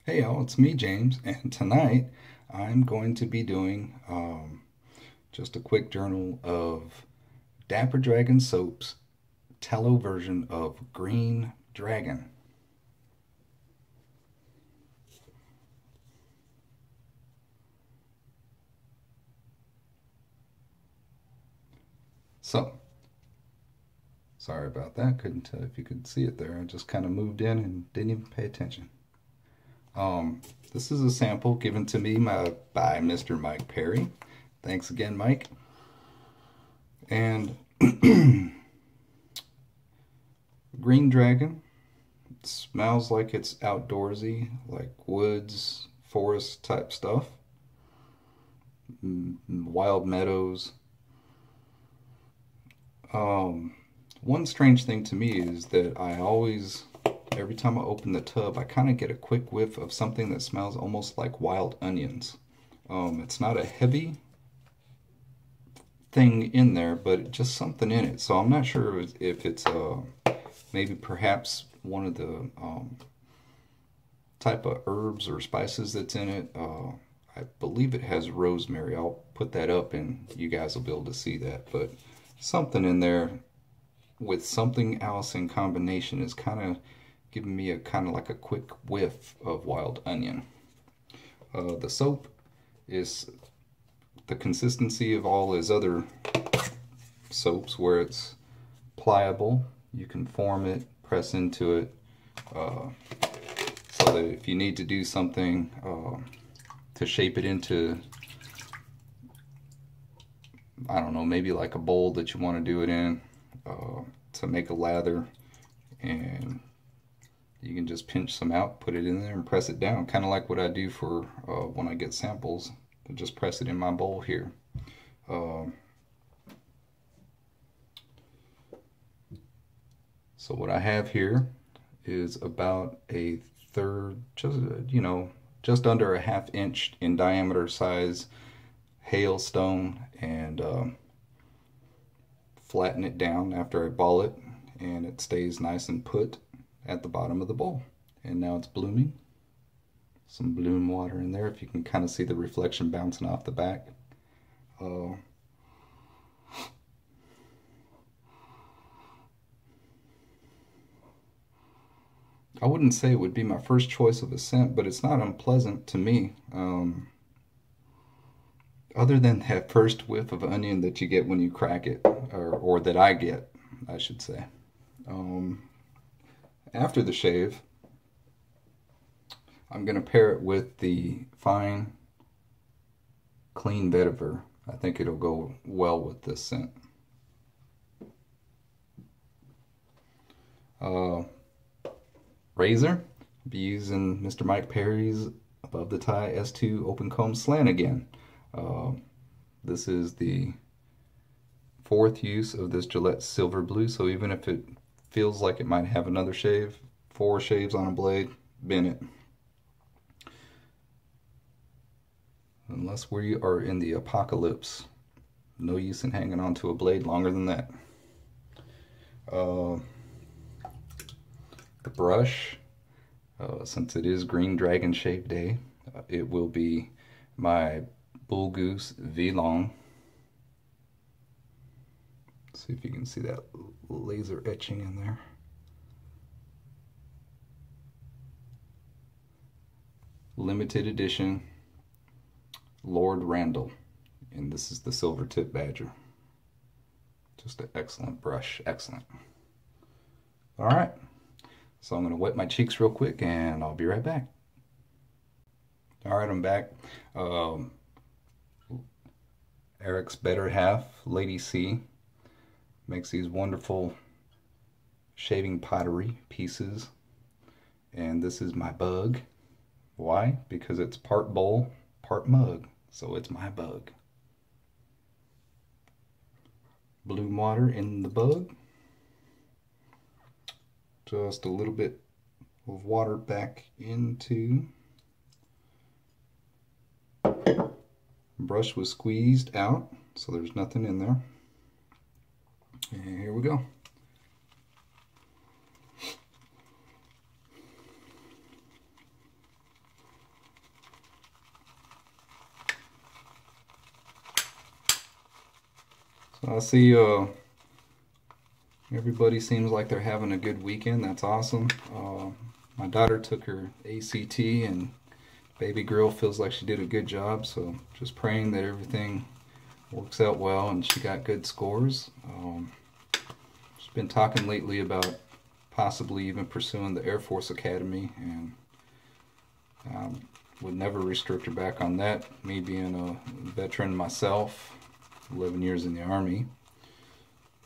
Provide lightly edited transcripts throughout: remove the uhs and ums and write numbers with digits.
Hey y'all, it's me, James, and tonight I'm going to be doing just a quick journal of Dapper Dragon Soap's tallow version of Green Dragon. So, sorry about that, couldn't tell if you could see it there. I just kind of moved in and didn't even pay attention. Um, this is a sample given to me by Mr. Mike Perry. Thanks again, Mike. And Green Dragon smells like it's outdoorsy, like woods, forest type stuff, wild meadows. One strange thing to me is that every time I open the tub, I kind of get a quick whiff of something that smells almost like wild onions. It's not a heavy thing in there, but just something in it. So I'm not sure if it's maybe perhaps one of the type of herbs or spices that's in it. I believe it has rosemary. I'll put that up and you guys will be able to see that. But something in there with something else in combination is kind of giving me a kind of like a quick whiff of wild onion. The soap is the consistency of all his other soaps, where it's pliable. You can form it, press into it, so that if you need to do something to shape it into, I don't know, maybe like a bowl that you want to do it in, to make a lather, and you can just pinch some out, put it in there and press it down, kind of like what I do for when I get samples. I just press it in my bowl here. So what I have here is about a third, just under a ½ inch in diameter size hailstone, and flatten it down after I ball it, and it stays nice and put at the bottom of the bowl. And now it's blooming. Some bloom water in there, if you can kind of see the reflection bouncing off the back. I wouldn't say it would be my first choice of a scent, but it's not unpleasant to me. Other than that first whiff of onion that you get when you crack it, or that I get, I should say. After the shave, I'm going to pair it with the fine, clean vetiver. I think it'll go well with this scent. Razor, I'll be using Mr. Mike Perry's Above the Tie S2 Open Comb Slant again. This is the fourth use of this Gillette Silver Blue, so even if it feels like it might have another shave, 4 shaves on a blade, bin it. Unless we are in the apocalypse, no use in hanging on to a blade longer than that. The brush, since it is Green Dragon Shave Day, it will be my Bull Goose Vie-Long. See if you can see that laser etching in there. Limited edition Lord Randal, and this is the silvertip badger. Just an excellent brush, excellent. All right, so I'm going to wet my cheeks real quick and I'll be right back. All right, I'm back. Eric's better half, LadySea, makes these wonderful shaving pottery pieces, and this is my bug. Why? Because it's part bowl, part mug, so it's my bug. Bloom water in the bug. Just a little bit of water back into. Brush was squeezed out, so there's nothing in there. And here we go. So I see everybody seems like they're having a good weekend. That's awesome. My daughter took her ACT and baby girl feels like she did a good job. So just praying that everything works out well and she got good scores. She's been talking lately about possibly even pursuing the Air Force Academy, and would never restrict her back on that. Me being a veteran myself, 11 years in the Army,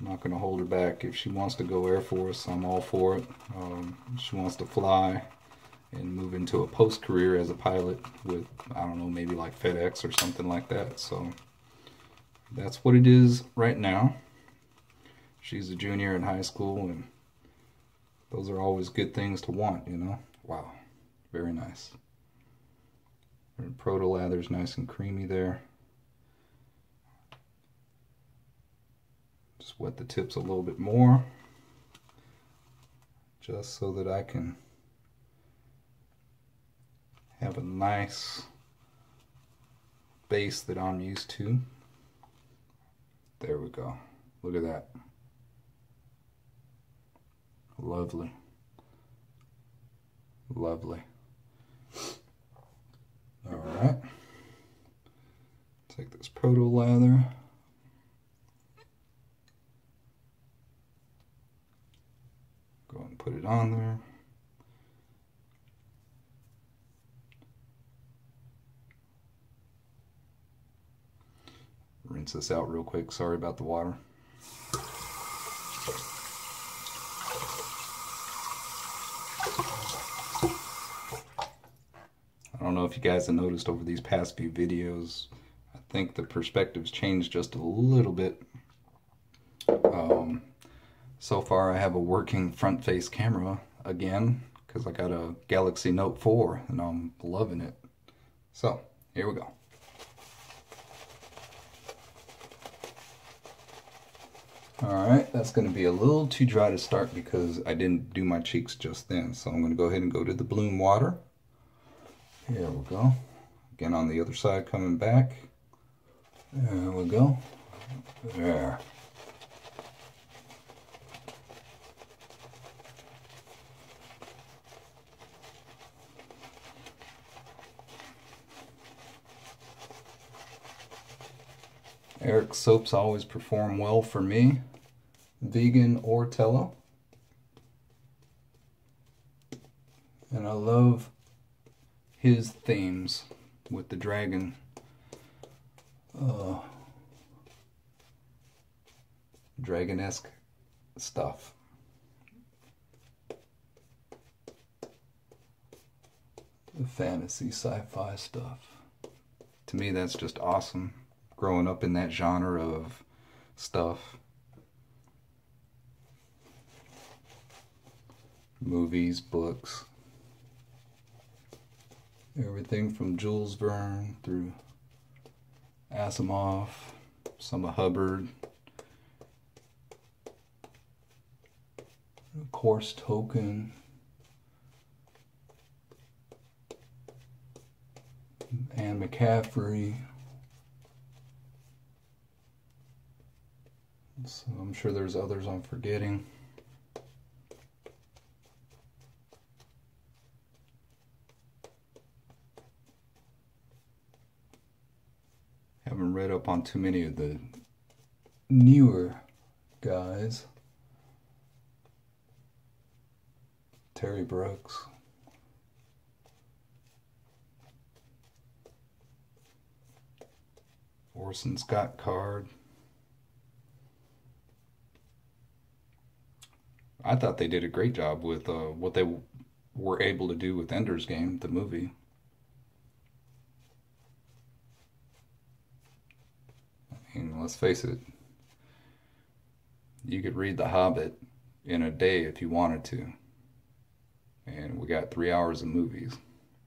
I'm not going to hold her back. If she wants to go Air Force, I'm all for it. She wants to fly and move into a post-career as a pilot with, I don't know, maybe like FedEx or something like that. So that's what it is right now. She's a junior in high school, and those are always good things to want, you know. Wow, very nice. Proto lather's nice and creamy there. Just wet the tips a little bit more, just so that I can have a nice base that I'm used to. There we go. Look at that. Lovely. Lovely. Alright. Take this proto lather. Go and put it on there. Rinse this out real quick. Sorry about the water. I don't know if you guys have noticed over these past few videos, I think the perspective's changed just a little bit. So far I have a working front face camera again, because I got a Galaxy Note 4 and I'm loving it. So, here we go. Alright, that's going to be a little too dry to start because I didn't do my cheeks just then. So I'm going to go ahead and go to the bloom water. Here we go. Again on the other side, coming back. There we go. There. Eric's soaps always perform well for me, vegan or tallow. And I love his themes with the dragon. Dragon-esque stuff. The fantasy sci-fi stuff. To me, that's just awesome. Growing up in that genre of stuff. Movies, books. Everything from Jules Verne through Asimov, some of Hubbard. Of course, Tolkien. Anne McCaffrey. So I'm sure there's others I'm forgetting. Haven't read up on too many of the newer guys. Terry Brooks. Orson Scott Card. I thought they did a great job with what they were able to do with Ender's Game, the movie. I mean, let's face it, you could read The Hobbit in a day if you wanted to. And we got 3 hours of movies,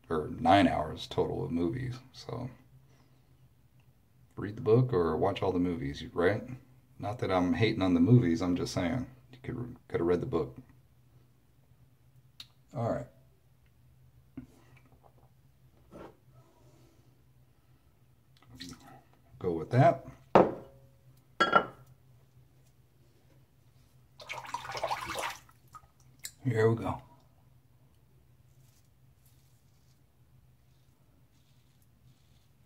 or 9 hours total of movies. So read the book or watch all the movies, right? Not that I'm hating on the movies, I'm just saying. Could have read the book. All right. Go with that. Here we go.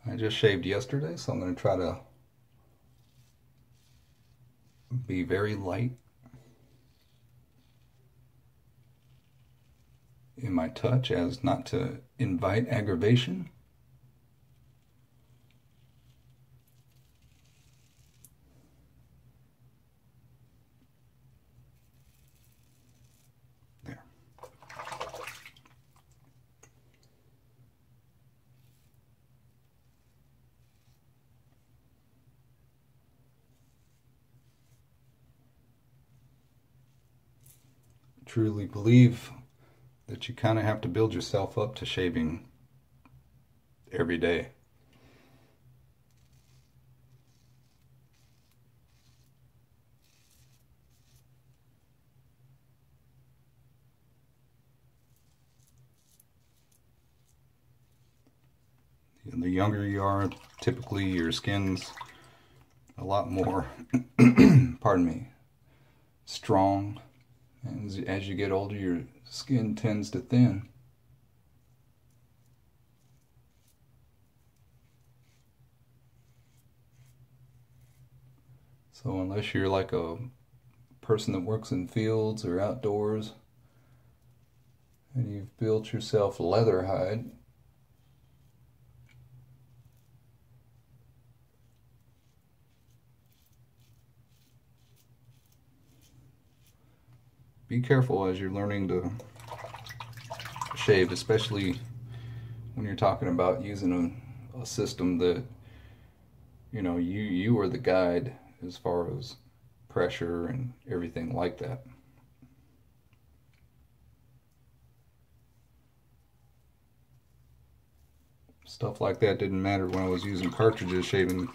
I just shaved yesterday, so I'm going to try to be very light in my touch as not to invite aggravation. There. Truly believe that you kind of have to build yourself up to shaving every day. And the younger you are, typically your skin's a lot more, pardon me, strong. And as you get older, your skin tends to thin. So unless you're like a person that works in fields or outdoors and you've built yourself leather hide, be careful as you're learning to shave, especially when you're talking about using a system that, you know, you are the guide as far as pressure and everything like that. Stuff like that didn't matter when I was using cartridges shaving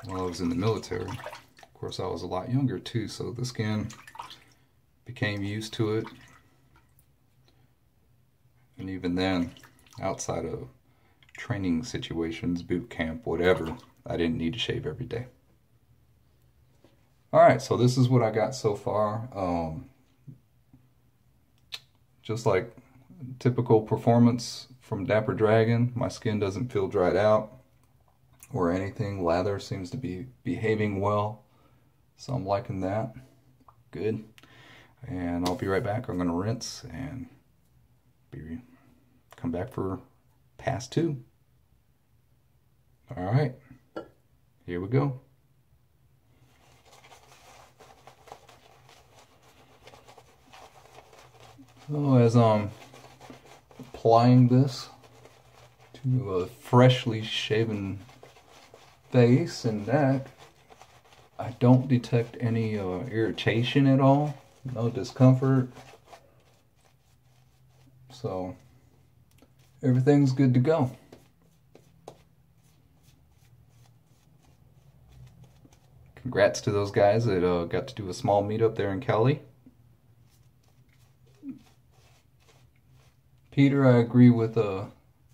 while I was in the military. Of course, I was a lot younger too, so the skin became used to it. And even then, outside of training situations, boot camp, whatever, I didn't need to shave every day. Alright, so this is what I got so far. Just like typical performance from Dapper Dragon, my skin doesn't feel dried out or anything. Lather seems to be behaving well, so I'm liking that. Good. And I'll be right back. I'm going to rinse and come back for pass 2. Alright, here we go. So as I'm applying this to a freshly shaven face and neck, I don't detect any irritation at all, no discomfort, so everything's good to go. Congrats to those guys that got to do a small meetup there in Cali. Peter, I agree with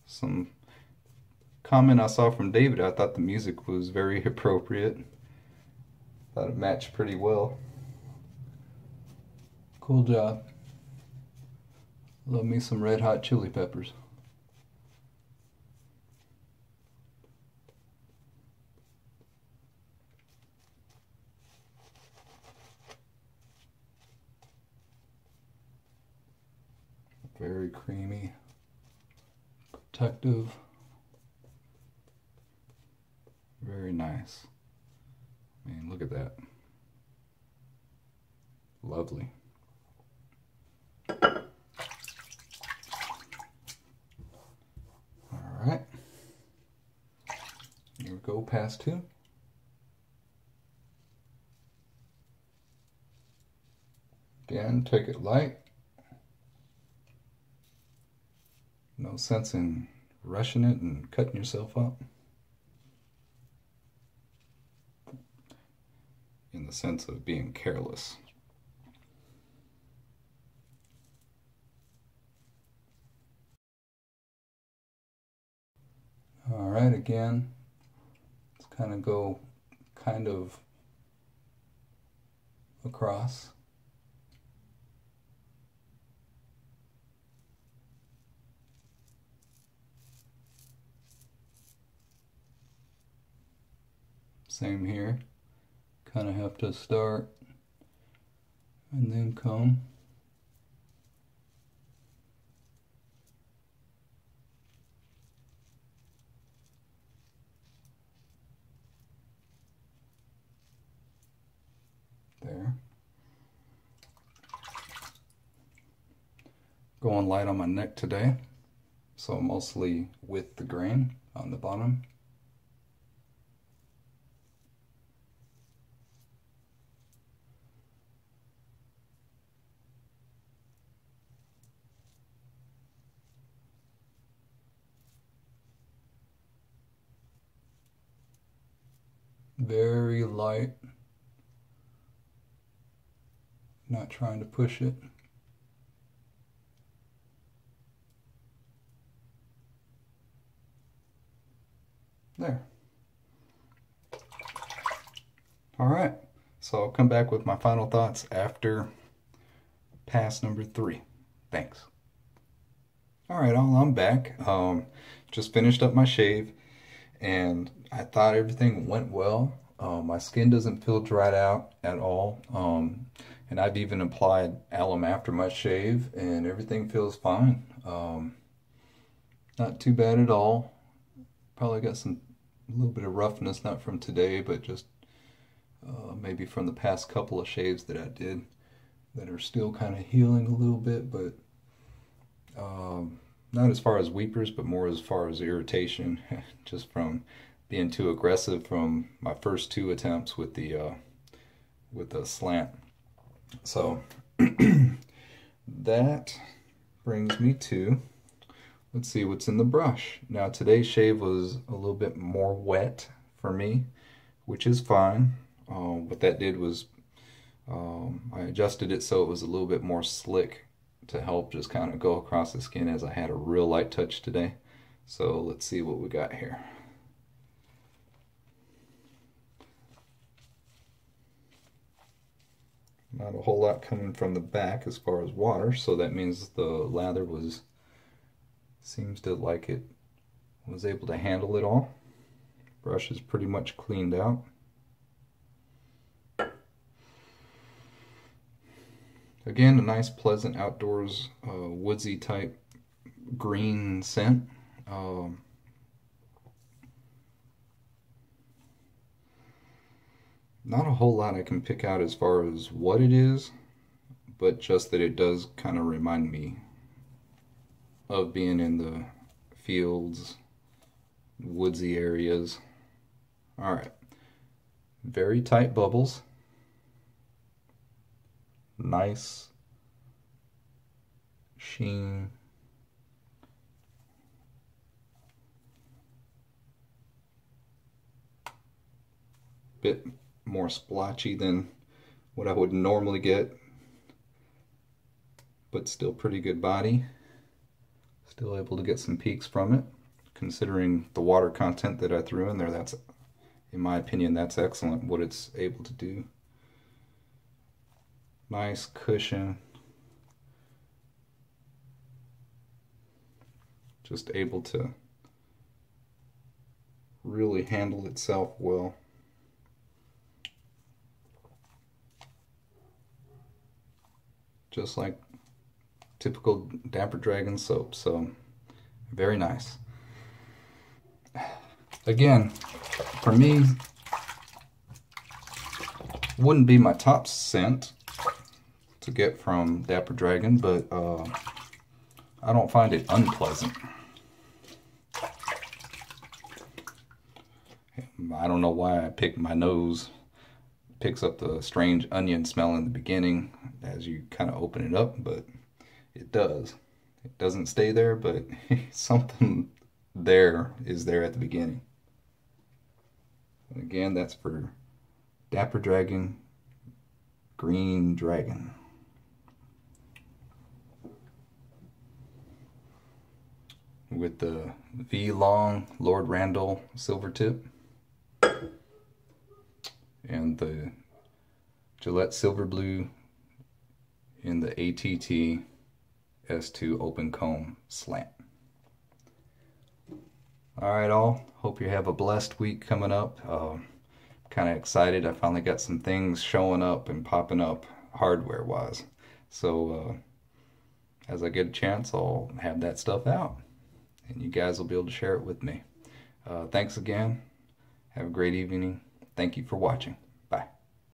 some comment I saw from David. I thought the music was very appropriate. Thought it matched pretty well. Cool job. Love me some red hot chili peppers. Very creamy, protective, very nice. I mean, look at that. Lovely. All right. Here we go, pass 2. Again, take it light. No sense in rushing it and cutting yourself up. In the sense of being careless. Alright, again, let's kind of go across. Same here. Kind of have to start and then comb. There. Going light on my neck today, so mostly with the grain on the bottom. Very light. Not trying to push it. There. All right, so I'll come back with my final thoughts after pass number 3. Thanks. All right, I'm back. Just finished up my shave, and I thought everything went well. My skin doesn't feel dried out at all. And I've even applied alum after my shave, and everything feels fine. Not too bad at all. Probably got a little bit of roughness, not from today, but just maybe from the past couple of shaves that I did that are still kind of healing a little bit, but not as far as weepers, but more as far as irritation, just from being too aggressive from my first 2 attempts with the slant. So that brings me to, let's see what's in the brush. Now today's shave was a little bit more wet for me, which is fine. What that did was I adjusted it so it was a little bit more slick to help just kind of go across the skin, as I had a real light touch today. So let's see what we got here. Not a whole lot coming from the back as far as water, so that means the lather seems to like it, was able to handle it all. Brush is pretty much cleaned out. Again, a nice pleasant outdoors woodsy type green scent. Not a whole lot I can pick out as far as what it is, but just that it does kind of remind me of being in the fields, woodsy areas. Alright, very tight bubbles. Nice sheen. Bit more splotchy than what I would normally get, but still pretty good body. Still able to get some peaks from it, considering the water content that I threw in there. That's, in my opinion, that's excellent what it's able to do. Nice cushion. Just able to really handle itself well. Just like typical Dapper Dragon soap, so very nice. Again, for me, wouldn't be my top scent to get from Dapper Dragon, but I don't find it unpleasant. I don't know why I picked my nose. Picks up the strange onion smell in the beginning as you kind of open it up, but it does. It doesn't stay there, but something there is there at the beginning. And again, that's for Dapper Dragon, Green Dragon. With the Vie-Long Lord Randal silver tip and the Gillette Silver Blue in the ATT S2 open comb slant. Alright all, hope you have a blessed week coming up. Kind kind of excited. I finally got some things showing up and popping up hardware wise. So as I get a chance, I'll have that stuff out and you guys will be able to share it with me. Thanks again. Have a great evening. Thank you for watching.